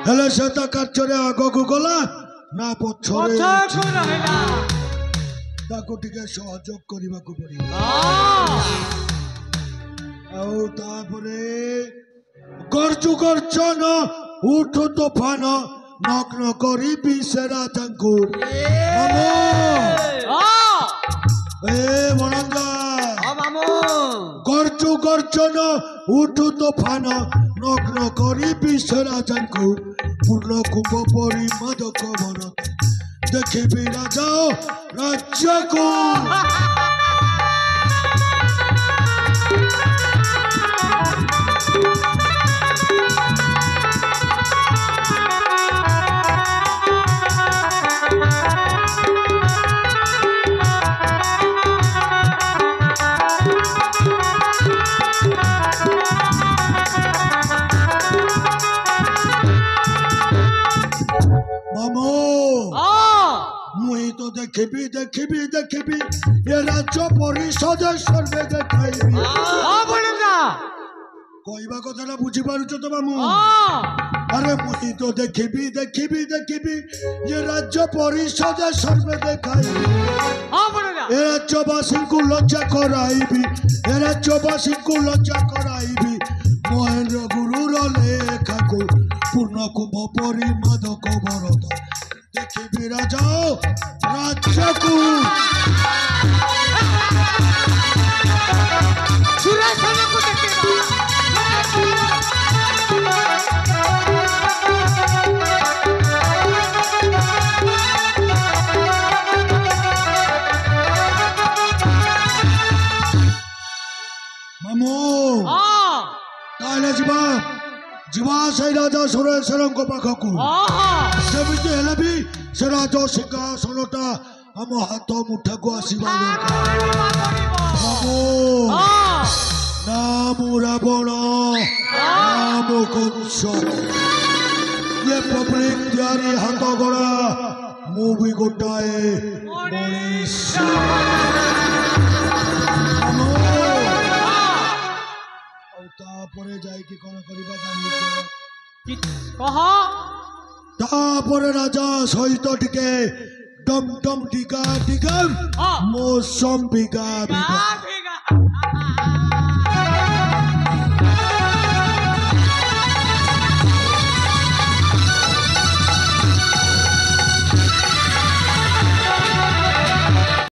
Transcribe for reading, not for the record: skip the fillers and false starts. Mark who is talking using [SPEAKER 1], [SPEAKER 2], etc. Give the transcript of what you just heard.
[SPEAKER 1] हेले से ता कार्चरे आगकु गला ना पछरे
[SPEAKER 2] पछकु रहिला
[SPEAKER 1] ताको टिके सहयोग करिबाकु पड़िबो आउ तापरे गर्जु गर्जन उठो तोफान नग्न करी बिसेरा जांकु मामो ए वनंदा
[SPEAKER 2] मामो
[SPEAKER 1] गर्जु गर्जन उठो तोफान नग्न करी बिसेरा जांकु पूर्ण कुंभ परि मादक भरत देखिबि राजा राज्य को देखिबी देखिबी देखिबी ये राज्य परिषद सर्वे देखाइबी कहवा कथा बुझी पारुच तो मामू अरे मुई तो देखिबी देखिबी देखिबी ये राज्य परिषद सर्वे देखाइबी ए राज्यवासी को लज्जा कराइबी ए राज्यवासी को लज्जा कराइबी महेंद्र गुरुर लेखा को पूर्ण कुंभ परि मादक भरत देखिबी राजा राज्य को मामू ताले जीवा जीवा से राजा सुरेश्वर को पाखकु सेमिति हेले भी से राजा सिंहासनटा हम हाथ मुठा को आसीबा मामू नाम रावण नाम कंस ये पब्लिक त्यारी हाथ गड़ा मु भी गोटाए मनीषा तापरे जाई कि कोन करिबा जानि कह तापरे राजा सहित टिके डम डम टिका टिका मौसम बिगा बिगा